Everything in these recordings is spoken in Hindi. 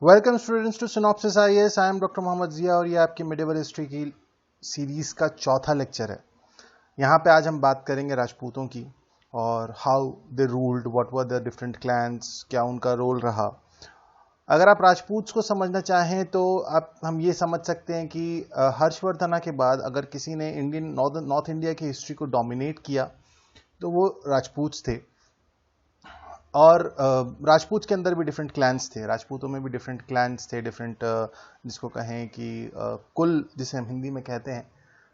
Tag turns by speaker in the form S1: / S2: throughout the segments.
S1: Welcome students to Synopsis IAS. I am doctor Mohammad Zia और ये आपकी मिडिवल हिस्ट्री की सीरीज का चौथा लेक्चर है। यहाँ पे आज हम बात करेंगे राजपूतों की और how they ruled, what were the different clans, क्या उनका रोल रहा। अगर आप राजपूत को समझना चाहें तो आप हम ये समझ सकते हैं कि हर्षवर्धना के बाद अगर किसी ने इंडियन नॉर्थ इंडिया की हिस्ट्री को डोमिनेट किया तो वो राजपूत थे। और राजपूत के अंदर भी डिफरेंट क्लैंस थे, राजपूतों में भी डिफरेंट क्लैंस थे, डिफरेंट जिसको कहें कि कुल जिसे हम हिंदी में कहते हैं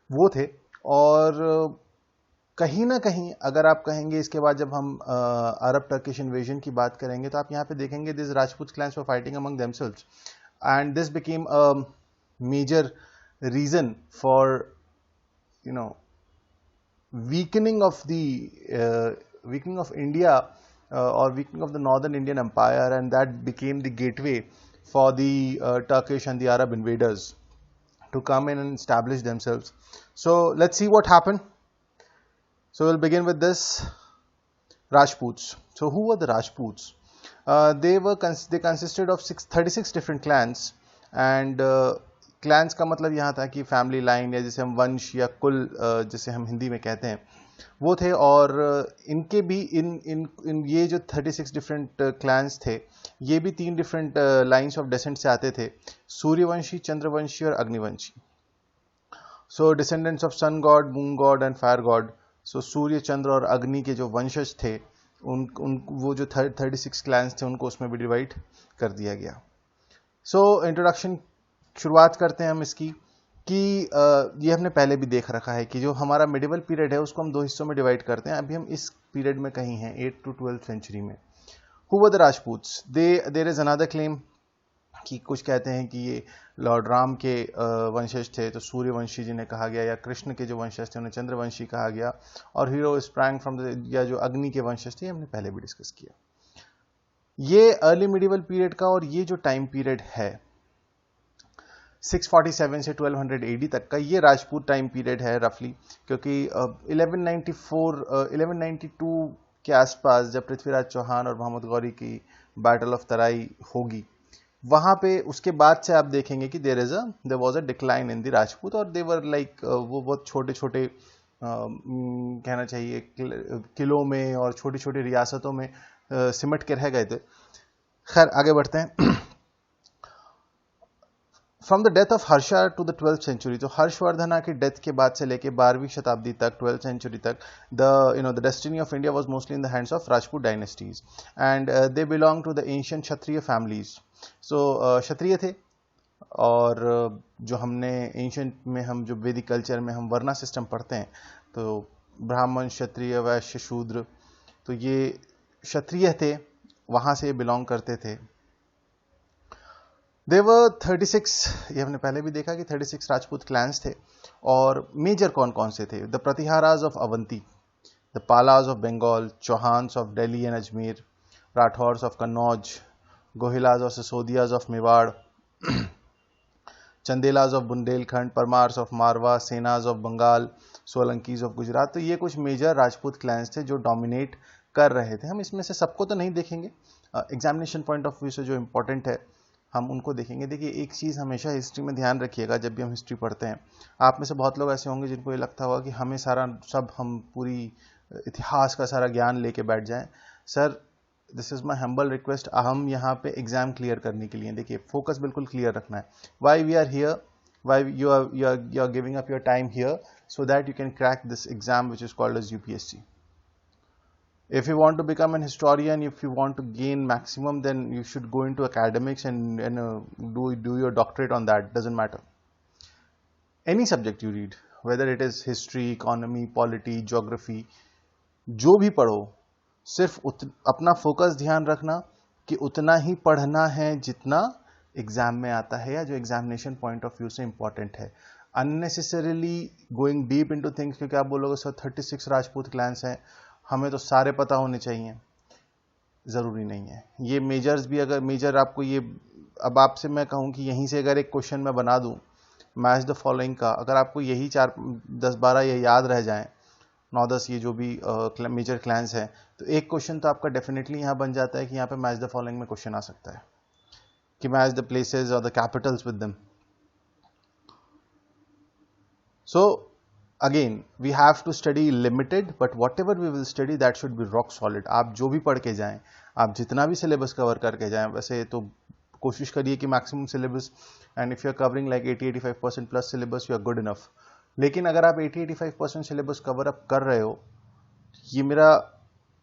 S1: वो थे। और कहीं ना कहीं अगर आप कहेंगे इसके बाद जब हम अरब टर्किश इन्वेजन की बात करेंगे तो आप यहाँ पे देखेंगे this Rajput clans were fighting among themselves and this became a major reason for you know weakening of the weakening of India or weakening of the northern Indian empire, and that became the gateway for the Turkish and the Arab invaders to come in and establish themselves. So let's see what happened. So we'll begin with this. Rajputs. So who were the Rajputs? They consisted of 36 different clans, and clans का मतलब यहाँ था कि फैमिली लाइन या जिसे हम वंश या कुल जिसे हम हिंदी में कहते हैं वो थे। और इनके भी इन ये जो 36 डिफरेंट क्लैंस थे ये भी 3 डिफरेंट लाइंस ऑफ डेसेंट से आते थे, सूर्यवंशी, चंद्रवंशी और Agnivanshi. So descendants of sun god, moon god and fire god. So Surya, Chandra और अग्नि के जो वंशज थे उन वो जो 36 क्लैंस थे उनको उसमें भी डिवाइड कर दिया गया। सो इंट्रोडक्शन शुरुआत करते हैं हम इसकी कि ये हमने पहले भी देख रखा है कि जो हमारा मिडिवल पीरियड है उसको हम 2 हिस्सों में डिवाइड करते हैं। अभी हम इस पीरियड में कहीं हैं 8th to 12th सेंचुरी में। Who were the Rajputs? There is another claim कि कुछ कहते हैं कि ये लॉर्ड राम के वंशज थे तो सूर्यवंशी जिन्हें कहा गया, या कृष्ण के जो वंशज थे उन्हें चंद्रवंशी कहा गया, और हीरो स्प्रैंग फ्रॉम द, या जो अग्नि के वंशज थे हमने पहले भी डिस्कस किया। ये अर्ली मिडिवल पीरियड का और ये जो टाइम पीरियड है 647 से 1200 एडी तक का, ये राजपूत टाइम पीरियड है रफली, क्योंकि 1192 के आसपास जब पृथ्वीराज चौहान और मोहम्मद गौरी की बैटल ऑफ तराई होगी वहां पे उसके बाद से आप देखेंगे कि there was a decline in the Rajput, और दे वर लाइक वो बहुत छोटे छोटे कहना चाहिए किलों में और छोटी छोटी रियासतों में सिमट के रह गए थे। खैर आगे बढ़ते हैं। From the death of Harsha to the 12th century, तो हर्षवर्धना की डेथ के बाद से लेके 12वीं शताब्दी तक, 12th सेंचुरी तक, the destiny of India was mostly in the hands of Rajput dynasties and they belong to the ancient Kshatriya families. So Kshatriya थे, और जो हमने एंशिएंट में हम जो वैदिक कल्चर में हम वर्ना सिस्टम पढ़ते हैं तो ब्राह्मण, क्षत्रिय, वैश्य, शूद्र, तो ये क्षत्रिय थे, वहां से बिलोंग करते थे। देवर 36, ये हमने पहले भी देखा कि 36 राजपूत क्लैंस थे, और मेजर कौन कौन से थे? The Pratiharas of Avanti, the Palas of Bengal, Chauhans of Delhi and Ajmer, Rathores of Kannauj, Gohilas और Sisodias of Mewar, Chandelas of Bundelkhand, Paramars of Malwa, Senas of Bengal, Solankis of Gujarat. तो ये कुछ मेजर राजपूत क्लैंस थे जो डोमिनेट कर रहे थे। हम इसमें से सबको तो नहीं देखेंगे, एग्जामिनेशन पॉइंट ऑफ व्यू से जो इंपॉर्टेंट है हम उनको देखेंगे। देखिए एक चीज़ हमेशा हिस्ट्री में ध्यान रखिएगा, जब भी हम हिस्ट्री पढ़ते हैं, आप में से बहुत लोग ऐसे होंगे जिनको ये लगता होगा कि हमें हम पूरी इतिहास का सारा ज्ञान लेके बैठ जाएं। Sir this is my humble request, हम यहाँ पे एग्जाम क्लियर करने के लिए, देखिए फोकस बिल्कुल क्लियर रखना है। Why we are here, why you are giving up your time here so that you can crack this exam which is called as UPSC. If you want to become an historian, if you want to gain maximum, then you should go into academics and do your doctorate on that. Doesn't matter. Any subject you read, whether it is history, economy, polity, geography, जो भी पढ़ो, सिर्फ अपना फोकस ध्यान रखना कि उतना ही पढ़ना है जितना एग्जाम में आता है या जो एग्जामिनेशन पॉइंट ऑफ व्यू से इंपॉर्टेंट है। Unnecessarily going deep into things, क्योंकि आप बोलोगे सर 36 राजपूत क्लैंस हैं, हमें तो सारे पता होने चाहिए, जरूरी नहीं है। ये मेजर्स भी, अगर मेजर आपको ये, अब आपसे मैं कहूं कि यहीं से अगर एक क्वेश्चन मैं बना दूं मैच द फॉलोइंग का, अगर आपको यही 4 10 12 ये याद रह जाएं, 9 10 ये जो भी मेजर क्लैंस हैं, तो एक क्वेश्चन तो आपका डेफिनेटली यहां बन जाता है कि यहाँ पे मैच द फॉलोइंग में क्वेश्चन आ सकता है। कि मैच द प्लेसेस और the Capitals with them. So again we have to study limited, but whatever we will study that should be rock solid. आप जो भी पढ़ के जाएं, आप जितना भी सिलेबस कवर करके जाएं, वैसे तो कोशिश करिए कि maximum syllabus, and if you are covering like 80-85% plus syllabus, you are good enough. लेकिन अगर आप 80-85% सिलेबस कवर अप कर रहे हो, ये मेरा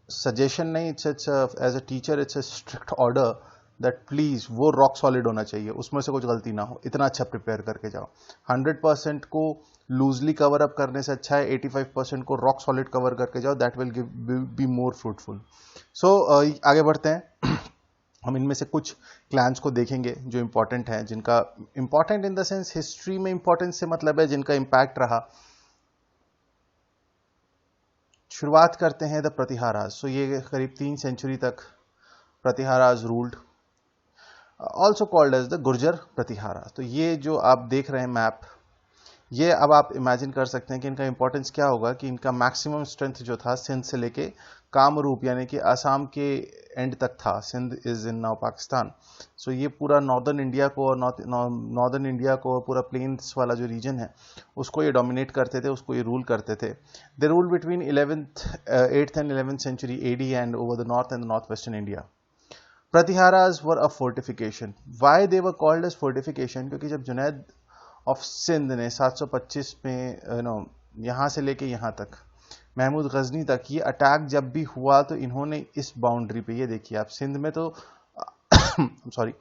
S1: सजेशन नहीं, it's as a teacher it's a strict order that please वो रॉक सॉलिड होना चाहिए, उसमें से कुछ गलती ना हो, इतना अच्छा प्रिपेयर करके जाओ. 100% को लूजली कवर अप करने से अच्छा है 85% को रॉक सॉलिड कवर करके जाओ, that will be more fruitful. So आगे बढ़ते हैं. हम इनमें से कुछ क्लैंस को देखेंगे जो इंपॉर्टेंट हैं, जिनका important in the sense history में इंपॉर्टेंस से मतलब है जिनका इंपैक्ट रहा. शुरुआत करते हैं द प्रतिहाराज. सो ये करीब 3 सेंचुरी तक Pratiharas ruled, also called as the Gurjara Pratihara. तो ये जो आप देख रहे हैं मैप, ये अब आप इमेजिन कर सकते हैं कि इनका इंपॉर्टेंस क्या होगा, कि इनका मैक्सिमम स्ट्रेंथ जो था सिंध से लेके कामरूप यानी कि आसाम के एंड तक था. Sindh is in now Pakistan. So ये पूरा नॉर्दर्न इंडिया को और नॉर्दर्न इंडिया को पूरा प्लेन्स वाला जो रीजन है उसको ये डोमिनेट करते थे, उसको ये रूल करते थे. They rule between 8th and 11th century AD and over the north and north western India. Pratiharas were a fortification. Why they were called as fortification? क्योंकि जब जुनैद ऑफ सिंध ने 725 में यहां से लेके यहां तक महमूद गजनी तक ये अटैक जब भी हुआ, तो इन्होंने इस बाउंड्री पे, ये देखिए आप, सिंध में तो सॉरी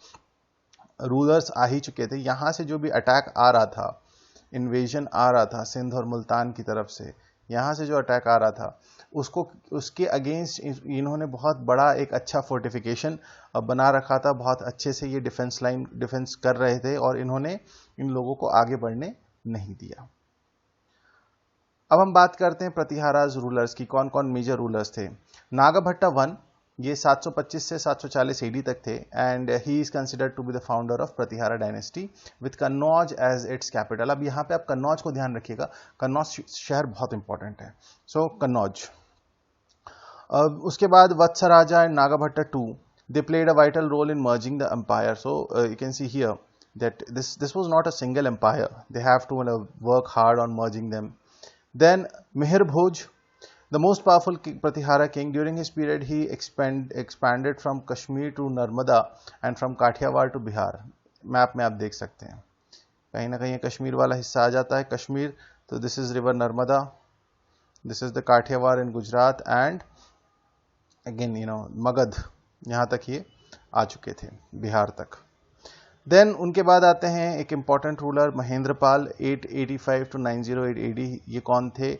S1: रूलर्स आ ही चुके थे, यहां से जो भी अटैक आ रहा था, इन्वेजन आ रहा था सिंध और मुल्तान की तरफ से, यहां से जो अटैक आ रहा था उसके अगेंस्ट इन्होंने बहुत बड़ा एक अच्छा फोर्टिफिकेशन बना रखा था. बहुत अच्छे से ये डिफेंस कर रहे थे और इन्होंने इन लोगों को आगे बढ़ने नहीं दिया. अब हम बात करते हैं प्रतिहाराज रूलर्स की. कौन कौन मेजर रूलर्स थे? नागाभट्टा 1, ये 725 से 740 AD तक थे, and he is considered to be the founder of Pratihara dynasty with Kannauj as its capital. अब यहां पे आप कन्नौज को ध्यान रखिएगा, कन्नौज शहर बहुत इंपॉर्टेंट है. सो कन्नौज. उसके बाद Vatsaraja and नागाभट्टा 2, they played a vital role in merging the empire. So you can see here that this was not a single empire. They have to work hard on merging them. Then Mihir Bhoj, the most powerful Pratihara king. During his period, he expanded from Kashmir to Narmada and from Kathiawar to Bihar. Map में आप देख सकते हैं कहीं ना कहीं कश्मीर वाला हिस्सा आ जाता है. कश्मीर, तो this is river Narmada, this is the Kathiawar in Gujarat, and again Magadh, यहां तक ये आ चुके थे, बिहार तक. देन उनके बाद आते हैं एक important ruler Mahendrapal 885 to 908 AD. ये कौन थे?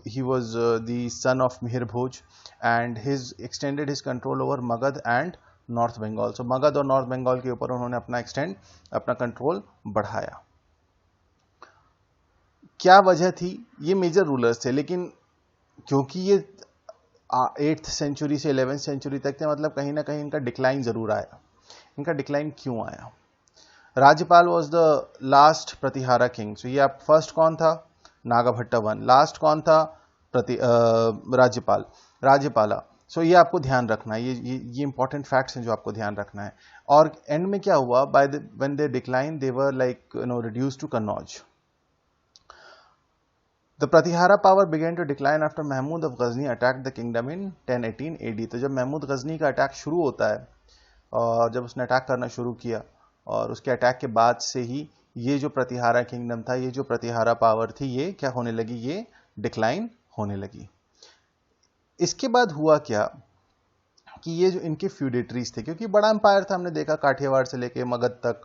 S1: He was the son of Mihir Bhoj and his extended his control over Magadh and north Bengal. So Magadh और नॉर्थ बंगाल के ऊपर उन्होंने अपना कंट्रोल बढ़ाया. क्या वजह थी? ये मेजर रूलर्स थे, लेकिन क्योंकि ये 8th सेंचुरी से 11th सेंचुरी तक थे, मतलब कहीं ना कहीं इनका डिक्लाइन जरूर आया. इनका डिक्लाइन क्यों आया? Rajyapal was the last Pratihara king. So ये आप फर्स्ट कौन था? नागाभट्टा 1. लास्ट कौन था? राज्यपाला. सो ये आपको ध्यान रखना है, ये इंपॉर्टेंट फैक्ट्स हैं जो आपको ध्यान रखना है. और एंड में क्या हुआ? When they decline they were like reduced to Kannauj. The Pratihara power began to decline after Mahmud of Ghazni attacked the kingdom in 1018 AD. तो जब महमूद गजनी का अटैक शुरू होता है, और जब उसने अटैक करना शुरू किया, और उसके अटैक के बाद से ही ये जो प्रतिहारा किंगडम था, ये जो प्रतिहारा पावर थी, ये क्या होने लगी? ये डिक्लाइन होने लगी. इसके बाद हुआ क्या कि ये जो इनके फ्यूडेटरीज थे, क्योंकि बड़ा एम्पायर था, हमने देखा काठियावाड़ से लेके मगध तक,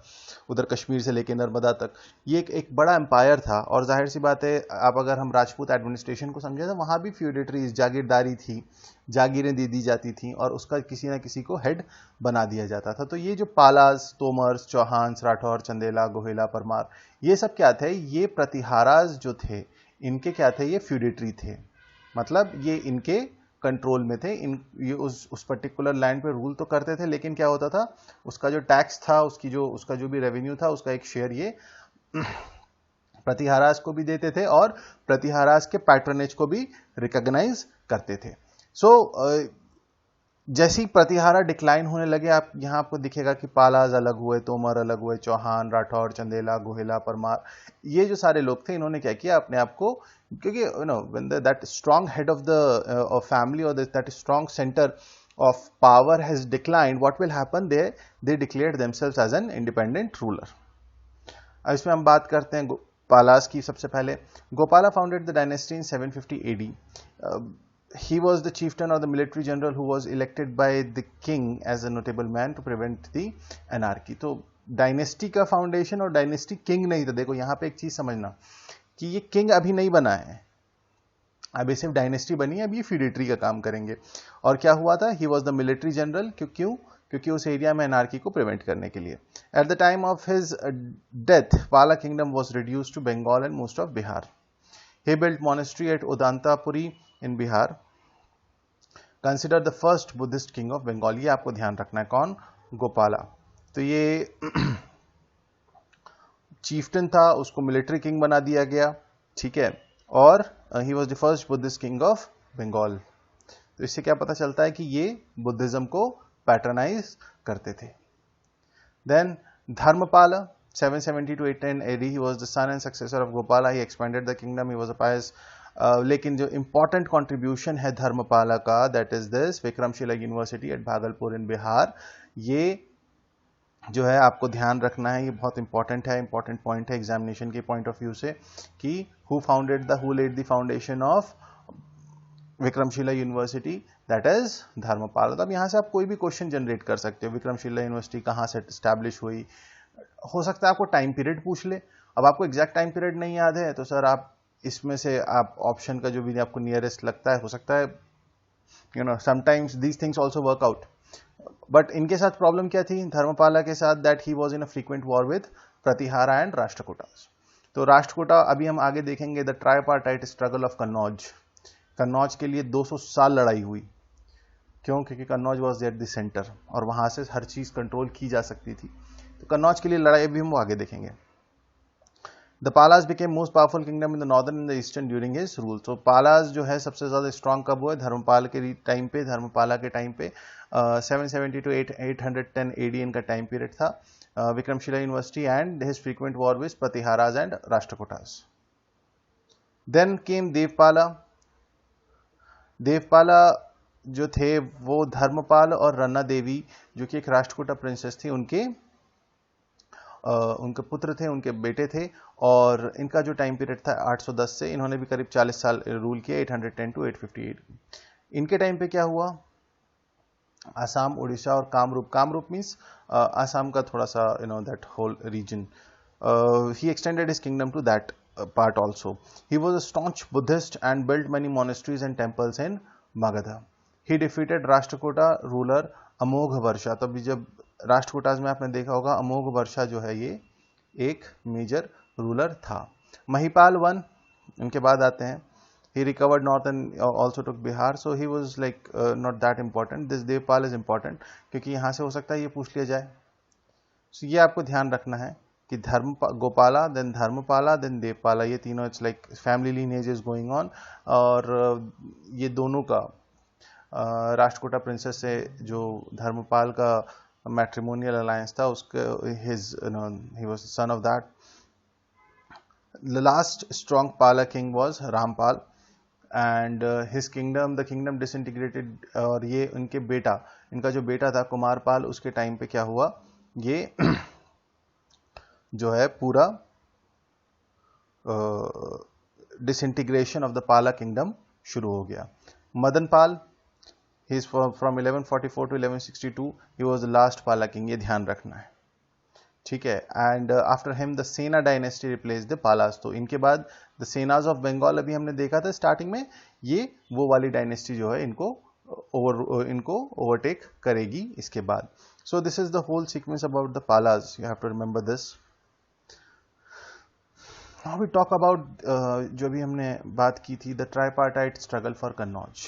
S1: उधर कश्मीर से लेके नर्मदा तक, ये एक बड़ा एम्पायर था. और जाहिर सी बात है, आप अगर हम राजपूत एडमिनिस्ट्रेशन को समझे तो वहां भी फ्यूडेटरीज, जागीरदारी थी, जागीरें दे दी जाती थी और उसका किसी ना किसी को हेड बना दिया जाता था. तो ये जो पालास, तोमर्स, चौहान्स, राठौर, चंदेला, गोहेला, परमार, ये सब क्या थे? ये प्रतिहाराज जो थे, इनके क्या थे? ये फ्यूडेटरी थे, मतलब ये इनके कंट्रोल में थे. ये उस पर्टिकुलर लैंड पे रूल तो करते थे, लेकिन क्या होता था? उसका जो टैक्स था, उसका जो भी रेवेन्यू था, उसका एक शेयर ये प्रतिहाराज को भी देते थे और प्रतिहाराज के पैट्रनेज को भी रिकॉग्नाइज करते थे. सो जैसे ही प्रतिहारा डिक्लाइन होने लगे, आप यहाँ आपको दिखेगा कि पालाज अलग हुए, तोमर अलग हुए, चौहान, राठौर, चंदेला, गोहिला, परमार, ये जो सारे लोग थे, इन्होंने क्या किया अपने आप को, क्योंकि you know when that strong head of the family और that strong centre of power has declined, what will happen, they declared themselves as an independent ruler. अब इसमें हम बात करते हैं पालास की. सबसे पहले Gopala founded the dynasty in 750 AD. He was the chieftain or the military general who was elected by the king as a notable man to prevent the anarchy. तो डायनेस्टी का फाउंडेशन और डायनेस्टी किंग नहीं था. देखो यहां पे एक चीज समझना कि ये किंग अभी नहीं बना है, अभी सिर्फ डायनेस्टी बनी है, अभी ये फीडेटरी का काम करेंगे. और क्या हुआ था, ही वॉज द मिलिट्री जनरल. क्यों? क्योंकि उस एरिया में एनार्की को प्रिवेंट करने के लिए. At the time of his death Pala kingdom was reduced to Bengal and most of Bihar. He built monastery at Udantapuri in Bihar. Consider the first Buddhist king of Bengal. ये आपको ध्यान रखना है. कौन? गोपाला. तो ये चीफ्टन था, उसको मिलिट्री किंग बना दिया गया. ठीक है. और he was the first Buddhist king of Bengal. तो इससे क्या पता चलता है कि ये बुद्धिज्म को पैटर्नाइज करते थे. Then Dharmapala 770 to 810 AD. He was the son and successor of Gopala. He expanded the kingdom. He was a pious. लेकिन जो इंपॉर्टेंट कॉन्ट्रीब्यूशन है धर्मपाला का, that is this, Vikramashila university at Bhagalpur in Bihar. ये जो है आपको ध्यान रखना है, ये बहुत इंपॉर्टेंट है, इंपॉर्टेंट पॉइंट है एग्जामिनेशन के पॉइंट ऑफ व्यू से, कि who laid the foundation of Vikramshila university, that is Dharmapal. तो अब यहां से आप कोई भी क्वेश्चन जनरेट कर सकते हो. विक्रमशिला यूनिवर्सिटी कहां से स्टैब्लिश हुई, हो सकता है आपको टाइम पीरियड पूछ ले. अब आपको एग्जैक्ट टाइम पीरियड नहीं याद है तो सर आप इसमें से आप ऑप्शन का जो भी आपको नियरेस्ट लगता है, हो सकता है, you know, sometimes these things also work out. But इनके साथ प्रॉब्लम क्या थी धर्मपाला के साथ, that he was in a frequent war with Pratihara and Rashtrakuta. तो राष्ट्रकूटा अभी हम आगे देखेंगे. The tripartite struggle of Kannauj. Kannauj के लिए 200 साल लड़ाई हुई. क्यों? क्योंकि Kannauj was at the centre और वहां से हर चीज कंट्रोल की जा सकती थी. तो कन्नौज के लिए लड़ाई भी हम आगे देखेंगे. The Palas became most powerful kingdom in the northern and the eastern during his rule. तो पालास जो है सबसे ज्यादा स्ट्रांग कब हुआ? धर्मपाल के टाइम पे, धर्मपाला के टाइम पे. 770 to 810 AD इनका टाइम पीरियड था. Vikramashila university and his frequent war with Pratiharas and Rashtrakutas. Then came Devapala. Devapala जो थे वो धर्मपाल और रन्ना देवी जो कि एक राष्ट्रकूटा प्रिंसेस थी, उनके पुत्र थे, उनके बेटे थे. और इनका जो टाइम पीरियड था 810 से, इन्होंने भी करीब 40 साल रूल किया. 810 to 858. इनके टाइम पे क्या हुआ? आसाम, उड़ीसा और कामरूप. कामरूप मीन्स आसाम का थोड़ा सा, you know, that whole region. He extended his kingdom to that part also. He was a staunch Buddhist and built many monasteries and temples in Magadha. He defeated Rashtrakuta ruler Amoghavarsha. तभी जब राष्ट्रकूटाज में आपने देखा होगा अमोघ वर्षा जो है ये एक मेजर रूलर था. महिपाल 1 उनके बाद आते हैं. He recovered north and also took Bihar. So he was like not that important. This Devpal is important क्योंकि यहाँ से हो सकता है ये पूछ लिया जाए. So ये आपको ध्यान रखना है कि गोपाला, देन धर्मपाला, देन देवपाला, ये तीनों it's like family lineage is going on. और ये दोनों का राष्ट्रकूटा प्रिंसेस से जो धर्मपाल का मैट्रिमोनियल अलायंस था, उसके he was son of that. The last strong Pala king was Rampal and his kingdom, the kingdom disintegrated. और ये उनके बेटा, इनका जो बेटा था कुमारपाल, उसके टाइम पे क्या हुआ, ये जो है पूरा डिसइंटीग्रेशन ऑफ द पाला किंगडम शुरू हो गया. Madanpal, he is from 1144 to 1162. He was the last पाला किंग. ये ध्यान रखना है, ठीक है. एंड आफ्टर हिम द सेना डायनेस्टी रिप्लेस द पालास. तो इनके बाद द सेनाज ऑफ बंगाल अभी हमने देखा था स्टार्टिंग में, ये वो वाली डायनेस्टी जो है इनको ओवरटेक करेगी इसके बाद. So this is the whole sequence about the Palas. You have to remember this. Now we talk about जो भी हमने बात की थी, the tripartite struggle for Kannauj.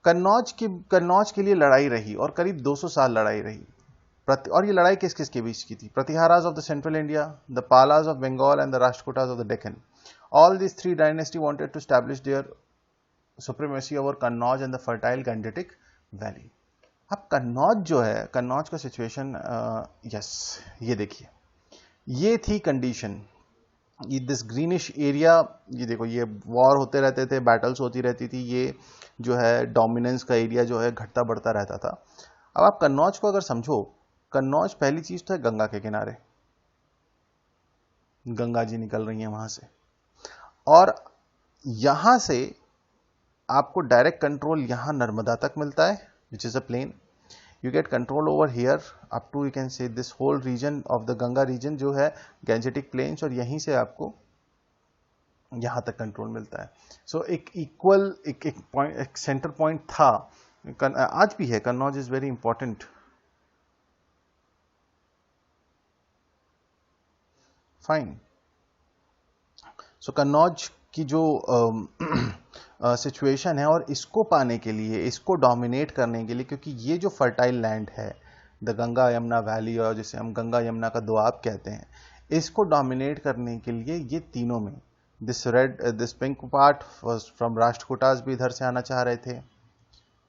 S1: Kannauj के लिए लड़ाई रही और करीब 200 साल लड़ाई रही. और ये लड़ाई किस किस के बीच की थी? Pratiharas of the central India, the Palas of Bengal and the Rashtrakutas of the Deccan. All these three dynasty wanted to establish their supremacy over Kannauj and the fertile Gangetic Valley. अब कन्नौज जो है, कन्नौज का सिचुएशन, यस, ये देखिए, ये थी कंडीशन, ये दिस ग्रीनिश एरिया, ये देखो, ये वॉर होते रहते थे, बैटल्स होती रहती थी, ये जो है डोमिनेंस का एरिया जो है घटता बढ़ता रहता था। अब आप कन्नौज को अगर समझो, कन्नौज पहली चीज तो है गंगा के किनारे, गंगा जी निकल रही हैं वहां से, और यहां से आपको डायरेक्ट कंट्रोल यहां नर्मदा तक मिलता है, which is a plain. You get control over here up to, you can say, this whole region of the Ganga region जो है Gangetic Plains, और यहीं से आपको यहां तक कंट्रोल मिलता है। सो एक इक्वल एक पॉइंट, एक सेंटर पॉइंट था, आज भी है। Kannauj is very important. Fine. So Kannauj की जो सिचुएशन है, और इसको पाने के लिए, इसको डोमिनेट करने के लिए, क्योंकि ये जो फर्टाइल लैंड है, द गंगा यमुना वैली, और जिसे हम गंगा यमुना का दोआब कहते हैं, इसको डोमिनेट करने के लिए ये तीनों में, this pink part from Rashtrakutas भी इधर से आना चाह रहे थे,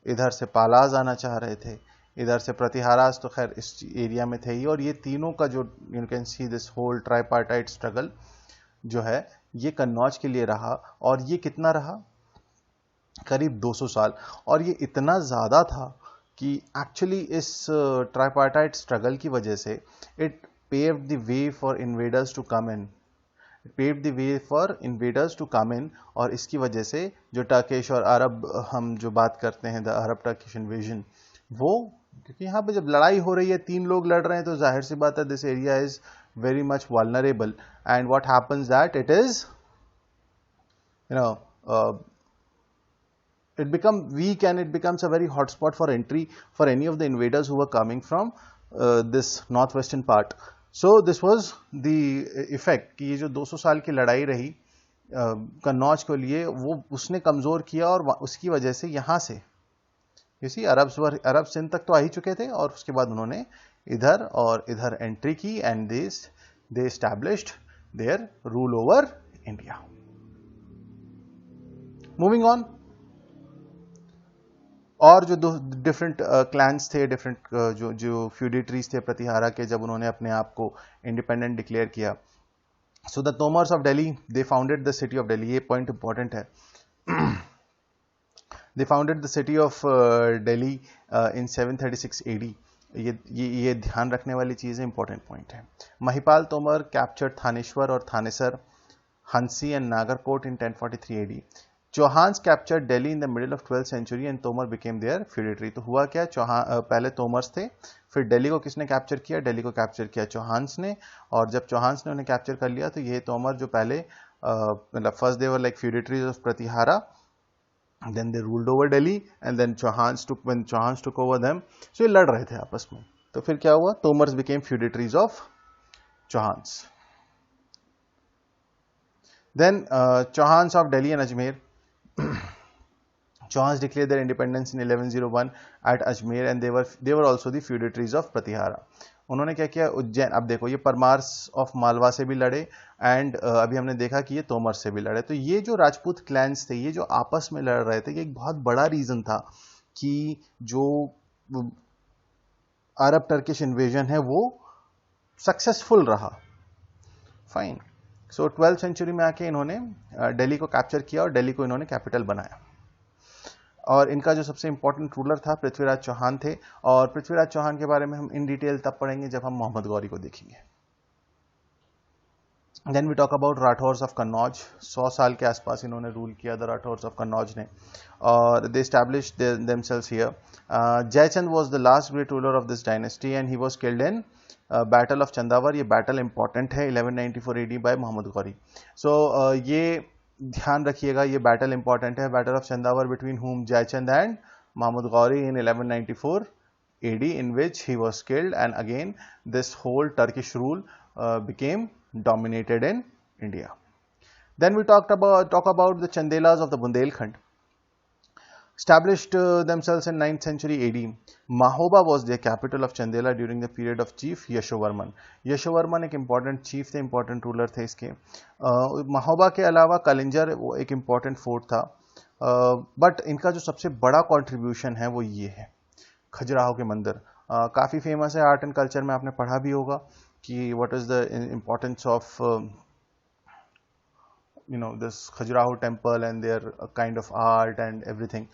S1: इधर से पालाज आना चाह रहे थे, इधर से प्रतिहारास तो खैर इस एरिया में थे ही, और ये तीनों का जो, you can see this whole tripartite struggle जो है, ये कन्नौज के लिए रहा। और ये कितना रहा? करीब 200 साल। और ये इतना ज़्यादा था कि एक्चुअली इस ट्राइपार्टाइट स्ट्रगल की वजह से it paved the way for invaders to come in, और इसकी वजह से जो टर्किश और अरब, हम जो बात करते हैं द अरब टर्किश इन्वेजन, वो, क्योंकि यहाँ पे जब लड़ाई हो रही है, तीन लोग लड़ रहे हैं, तो जाहिर सी बात है this area is very much vulnerable, and what happens that it is, you know, it become weak, and it becomes a very hot spot for entry for any of the invaders who were coming from this northwestern part. So this was the effect कि ये जो 200 साल की लड़ाई रही कन्नौज के लिए, वो उसने कमजोर किया, और उसकी वजह से यहां से इसी अरब सिंध तक तो आ ही चुके थे, और उसके बाद उन्होंने इधर और इधर एंट्री की, and they established their rule over India. Moving on, और जो दो डिफरेंट क्लैंस थे, डिफरेंट जो फ्यूडिटरीज थे प्रतिहारा के, जब उन्होंने अपने आप को इंडिपेंडेंट डिक्लेयर किया, so the Tomars of Delhi, they founded the city of Delhi. ये पॉइंट इंपॉर्टेंट है। They founded the city of Delhi in 736 AD। ये ध्यान रखने वाली चीज है, इंपॉर्टेंट पॉइंट है। महिपाल तोमर कैप्चर्ड थानेश्वर और Thanesar, Hansi and Nagarkot in 1043 AD। Chauhans captured Delhi in the middle of 12th century and Tomar became their feudatory. तो हुआ क्या, पहले तोमर्स थे, फिर दिल्ली को किसने कैप्चर किया? दिल्ली को कैप्चर किया चौहान्स ने, और जब चौहान्स ने उन्हें कैप्चर कर लिया, तो ये तोमर जो पहले, मतलब first they were like feudatories of Pratihara, then they ruled over Delhi, and then when Chauhans took over them, so ये लड़ रहे थे आपस में। तो फिर क्या हुआ? Tomars became feudatories of Chauhans. Then Chauhans of Delhi and Ajmer. Chauhans declared their independence in 1101 at Ajmer, and they were also the feudatories of Pratihara. उन्होंने क्या किया? उज्जैन, अब देखो, ये परमार्स ऑफ मालवा से भी लड़े, एंड अभी हमने देखा कि ये तोमर से भी लड़े। तो ये जो राजपूत क्लैंस थे, ये जो आपस में लड़ रहे थे, ये एक बहुत बड़ा रीजन था कि जो अरब टर्किश इन्वेजन है वो सक्सेसफुल रहा। फाइन। सो 12th century में आके इन्होंने दिल्ली को कैप्चर किया, और दिल्ली को इन्होंने कैपिटल बनाया। और इनका जो सबसे इंपॉर्टेंट रूलर था पृथ्वीराज चौहान थे, और पृथ्वीराज चौहान के बारे में हम इन डिटेल तब पढ़ेंगे जब हम मोहम्मद गौरी को देखेंगे। Then we talk about Rathores of Kannauj. 100 साल के आसपास इन्होंने रूल किया, द राठौर्स ऑफ कन्नौज ने, और they established themselves here. Jaichand was the last great ruler of this dynasty, and he was killed in battle of Chandawar. ये बैटल इंपॉर्टेंट है, 1194 AD by Mohammad Ghori. So ये ध्यान रखिएगा, ये बैटल इंपॉर्टेंट है, battle of Chandawar between whom? Jaichand and Mohammad Ghori in 1194 AD, in which he was killed, and again this whole Turkish rule became dominated in India. Then we talk about the Chandelas of the Bundelkhand. Established themselves in 9th century AD. Mahoba was their capital of Chandela during the period of chief Yashovarman. Yashovarman एक important chief थे, important ruler थे इसके। महोबा के अलावा कलिंजर वो एक important fort था, बट इनका जो सबसे बड़ा contribution है वो ये है खजुराहो के मंदिर काफ़ी फेमस है आर्ट एंड कल्चर में, आपने पढ़ा भी होगा कि what is the importance of this Khajuraho temple and their kind of art and everything.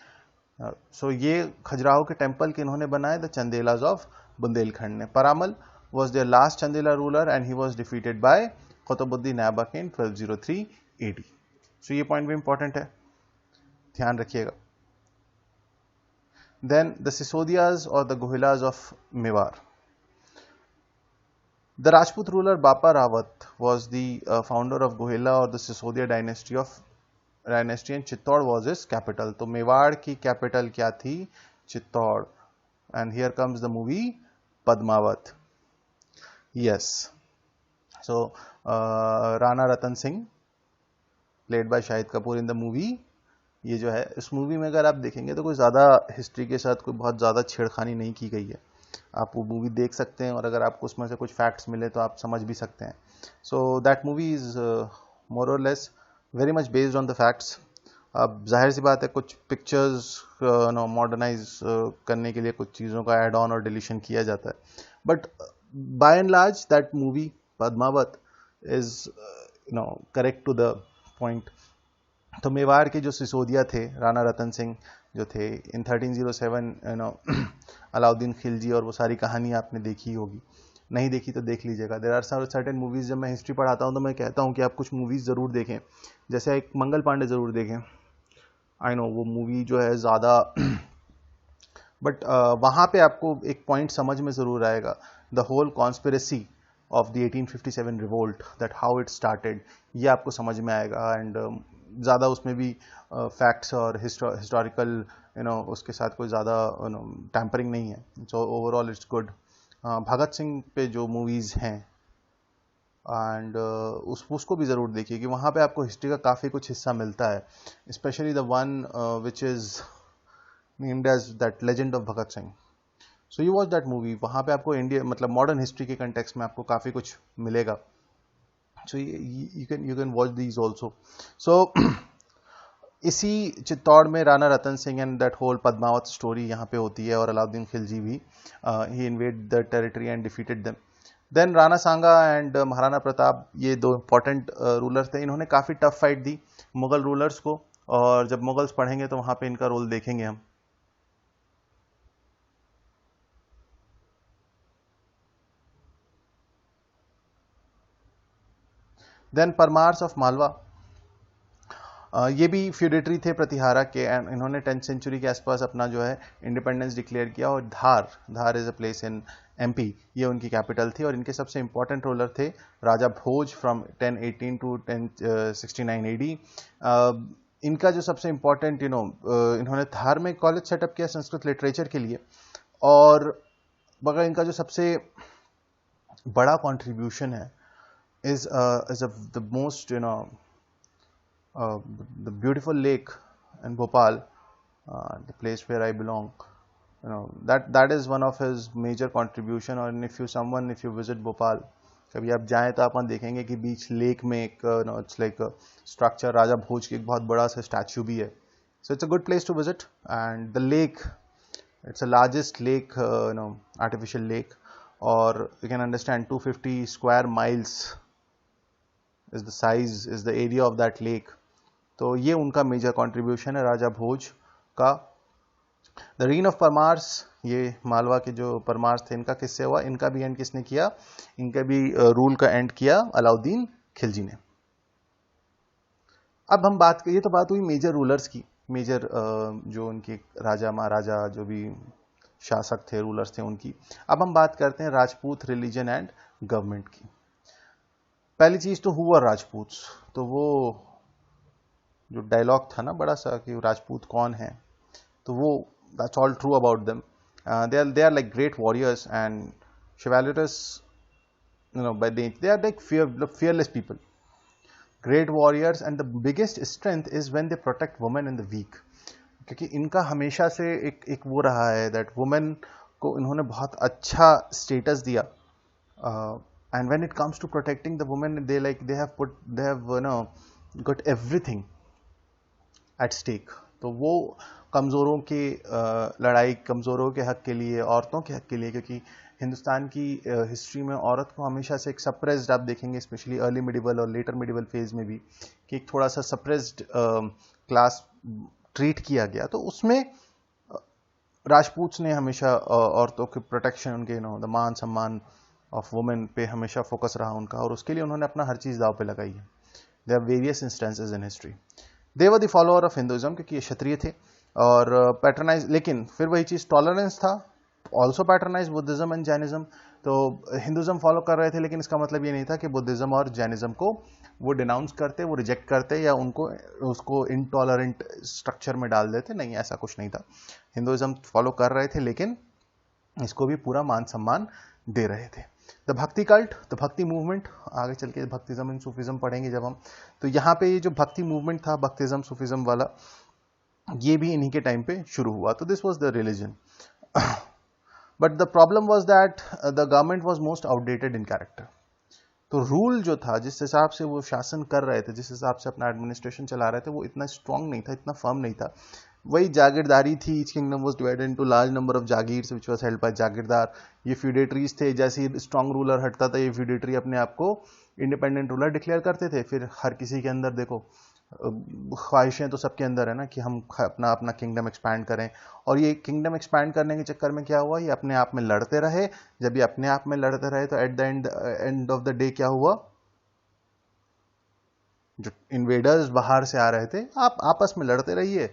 S1: So ये खजुराहो के टेम्पल के इन्होंने बनाए द चंदेलाज ऑफ बुंदेलखंड ने. परामल was their last Chandela ruler and he was defeated by Qutbuddin Aibak in 1203 AD. So ये पॉइंट भी इंपॉर्टेंट है, ध्यान रखिएगा. Then the Sisodias or the Gohilas of Mewar. The Rajput ruler Bapa Rawat was the founder of Gohila or the Sisodia dynasty and Chittor was his capital. तो मेवाड़ की कैपिटल क्या थी? Chittor. And here comes the movie Padmavat. Yes. So Rana Ratan Singh played by Shahid Kapoor in the movie. ये जो है इस मूवी में अगर आप देखेंगे तो कोई ज़्यादा हिस्ट्री के साथ कोई बहुत ज़्यादा छेड़खानी नहीं की गई है. आप वो मूवी देख सकते हैं और अगर आपको उसमें से कुछ फैक्ट्स मिले तो आप समझ भी सकते हैं. So that movie is more और less very much based on the facts. अब जाहिर सी बात है कुछ पिक्चर्स मॉडर्नाइज करने के लिए कुछ चीज़ों का एड ऑन और डिलीशन किया जाता है, but by and large that movie Padmaavat is correct to the point. तो मेवाड़ के जो सिसोदिया थे, राणा रतन सिंह जो थे, इन 1307 अलाउद्दीन खिलजी और वो सारी कहानी आपने देखी होगी. नहीं देखी तो देख लीजिएगा. There are certain movies. जब मैं हिस्ट्री पढ़ाता हूँ तो मैं कहता हूँ कि आप कुछ मूवीज़ ज़रूर देखें. जैसे एक मंगल पांडे ज़रूर देखें. आई नो वो मूवी जो है ज़्यादा बट वहाँ पे आपको एक पॉइंट समझ में ज़रूर आएगा. The whole conspiracy of the 1857 revolt, that how it started, ये आपको समझ में आएगा. एंड ज़्यादा उसमें भी फैक्ट्स और हिस्टोरिकल उसके साथ कोई ज़्यादा टैम्परिंग नहीं है. So overall it's good. Bhagat Singh पे जो मूवीज़ हैं एंड उसको भी ज़रूर देखिए कि वहाँ पे आपको हिस्ट्री का काफ़ी कुछ हिस्सा मिलता है. Specially the one which is named as that legend of Bhagat Singh. So you watch that movie. वहाँ पे आपको इंडिया मतलब मॉडर्न हिस्ट्री के कंटेक्स्ट में आपको काफ़ी कुछ मिलेगा. So you can watch these also. So इसी चित्तौड़ में Rana Ratan Singh and that whole Padmavat story यहाँ पे होती है. और अलाउद्दीन खिलजी भी he invade the territory and defeated them. Then Rana Sanga and Maharana Pratap, ये दो इंपॉर्टेंट रूलर्स थे. इन्होंने काफ़ी टफ फाइट दी मुगल रूलर्स को, और जब मुगल्स पढ़ेंगे तो वहाँ पे इनका रोल देखेंगे हम. देन परमार्स ऑफ मालवा, ये भी फ्यूडेटरी थे प्रतिहारा के. एंड इन्होंने 10th सेंचुरी के आसपास अपना जो है इंडिपेंडेंस डिक्लेयर किया. और Dhar is a place in MP, ये उनकी कैपिटल थी. और इनके सबसे इंपॉर्टेंट रूलर थे राजा भोज फ्रॉम 1018 टू 1069 AD. इनका जो सबसे इंपॉर्टेंट इन्होंने धार में कॉलेज सेटअप किया संस्कृत लिटरेचर के लिए. और मगर इनका जो सबसे बड़ा कंट्रीब्यूशन है is the most the beautiful lake in Bhopal, the place where I belong. That is one of his major contribution. और if you visit Bhopal, कभी आप जाएं तो आप देखेंगे कि बीच लेक में एक it's like a structure राजा भोज की एक बहुत बड़ा सा स्टैचू भी है. So it's a good place to visit. And the lake, it's the largest lake, artificial lake. Or you can understand 250 square miles is the size, is the area of that lake. तो ये उनका मेजर कंट्रीब्यूशन है राजा भोज का. द रीन ऑफ परमार्स, ये मालवा के जो परमार्स थे, इनका किससे हुआ? इनका भी एंड किसने किया? इनका भी रूल का एंड किया अलाउद्दीन खिलजी ने. अब हम बात, ये तो बात हुई मेजर रूलर्स की, मेजर जो उनके राजा महाराजा जो भी शासक थे, रूलर्स थे उनकी. अब हम बात करते हैं राजपूत रिलीजन एंड गवर्नमेंट की. पहली चीज तो हुआ राजपूत. तो वो जो डायलॉग था ना बड़ा सा कि राजपूत कौन है, तो वो that's all true about them. they are like great warriors and chivalrous, by they are like fearless people, great warriors. And the biggest strength is when they protect women and the weak. क्योंकि इनका हमेशा से एक वो रहा है दैट वुमेन को इन्होंने बहुत अच्छा स्टेटस दिया. And when it comes to protecting the women, they have got everything at stake. तो वो कमज़ोरों की लड़ाई, कमज़ोरों के हक के लिए, औरतों के हक के लिए, क्योंकि हिंदुस्तान की हिस्ट्री में औरत को हमेशा से एक सप्रेस्ड, आप देखेंगे स्पेशली अर्ली मिडिवल और लेटर मिडिवल फेज में भी, कि एक थोड़ा सा सप्रेस्ड क्लास ट्रीट किया गया। तो उसमें राजपूत ने हमेशा औरतों के प्रोटेक्शन, उनके द मान सम्मान ऑफ वुमेन पे हमेशा फोकस रहा उनका, और उसके लिए उन्होंने अपना हर चीज़ दाव पे लगाई है। There are various instances in history. They were the follower of Hinduism, क्योंकि ये क्षत्रिय थे और पैटर्नाइज, लेकिन फिर वही चीज़ टॉलरेंस था, also patronise Buddhism and Jainism. तो हिंदुइज्म फॉलो कर रहे थे, लेकिन इसका मतलब ये नहीं था कि बुद्धिज्म और जैनिज्म को वो डिनाउंस करते, वो रिजेक्ट करते, या उनको उसको इनटॉलरेंट स्ट्रक्चर में डाल देते। नहीं, ऐसा कुछ नहीं था। हिंदुइज्म फॉलो कर रहे थे, लेकिन इसको भी पूरा मान सम्मान दे रहे थे। द भक्ति कल्ट, द भक्ति मूवमेंट, आगे चल के भक्तिज्म एंड सूफिज्म पढ़ेंगे जब हम, तो यहाँ पे ये जो भक्ति मूवमेंट था, भक्तिज्म सूफिज्म वाला, ये भी इन्हीं के टाइम पे शुरू हुआ। तो this was the religion, but the problem was that the government was most outdated in character. तो रूल जो था, जिस हिसाब से वो शासन कर रहे थे, जिस हिसाब से अपना एडमिनिस्ट्रेशन चला रहे थे, वो इतना स्ट्रांग नहीं था, इतना फर्म नहीं था। वही जागीरदारी थी। Each kingdom was divided into large number of jagirs which was held by jagirdar. ये फ्यूडेटरीज थे, जैसे ही स्ट्रांग रूलर हटता था, ये फ्यूडेटरी अपने आप को इंडिपेंडेंट रूलर डिक्लेयर करते थे। फिर हर किसी के अंदर देखो ख्वाहिशें तो सबके अंदर है ना, कि हम अपना अपना किंगडम एक्सपैंड करें। और ये किंगडम एक्सपैंड करने के चक्कर में क्या हुआ, ये अपने आप में लड़ते रहे। जब ये अपने आप में लड़ते रहे, तो at the end of the day क्या हुआ, जो इन्वेडर्स बाहर से आ रहे थे, आप आपस में लड़ते रहिए,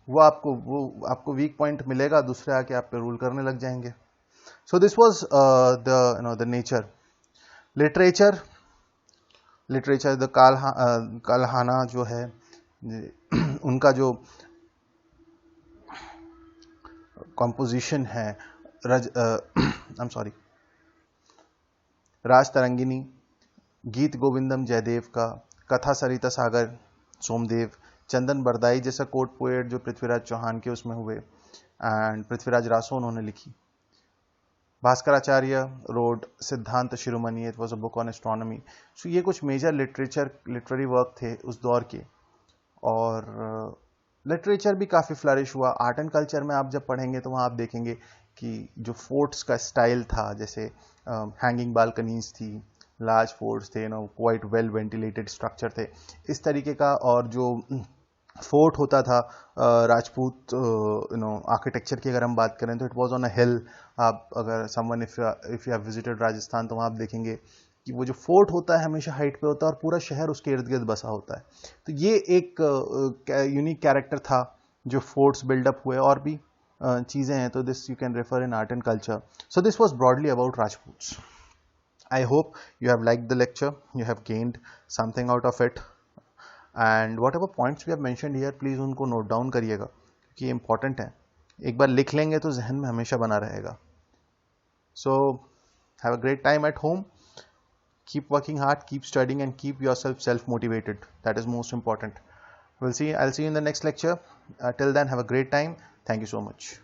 S1: वो आपको वीक पॉइंट मिलेगा, दूसरे आके आप पे रूल करने लग जाएंगे। So this was the nature. Literature, the Kalhana जो है, उनका जो कॉम्पोजिशन है, राज तरंगिनी, गीत गोविंदम जयदेव का, कथा सरिता सागर सोमदेव, चंदन बरदाई जैसा कोर्ट पोएट जो पृथ्वीराज चौहान के उसमें हुए, एंड पृथ्वीराज रासो उन्होंने लिखी। भास्कराचार्य रोड Siddhanta Shiromani, it was a book on astronomy. So ये कुछ मेजर लिटरेरी वर्क थे उस दौर के। और लिटरेचर भी काफ़ी फ्लरिश हुआ। आर्ट एंड कल्चर में आप जब पढ़ेंगे तो वहाँ आप देखेंगे कि जो फोर्ट्स का स्टाइल था, जैसे हैंगिंग बालकनीज थी, लार्ज फोर्ट्स थे, क्वाइट वेल वेंटिलेटेड स्ट्रक्चर थे, इस तरीके का। और जो फोर्ट होता था राजपूत आर्किटेक्चर की अगर हम बात करें, तो इट वाज ऑन अ हिल। आप अगर someone if you have visited Rajasthan, तो वहाँ आप देखेंगे कि वो जो फोर्ट होता है हमेशा हाइट पे होता है, और पूरा शहर उसके इर्द गिर्द बसा होता है। तो ये एक यूनिक कैरेक्टर था जो फोर्ट्स बिल्डअप हुए। और भी चीज़ें हैं, तो this you can refer in art and culture. So this was broadly about Rajputs. I hope you have liked the lecture, you have gained something out of it, and whatever points we have mentioned here, please उनको note down करिएगा, क्योंकि important है। एक बार लिख लेंगे तो जहन में हमेशा बना रहेगा। So have a great time at home, keep working hard, keep studying, and keep yourself self-motivated. That is most important. I'll see you in the next lecture. Till then, have a great time. Thank you so much.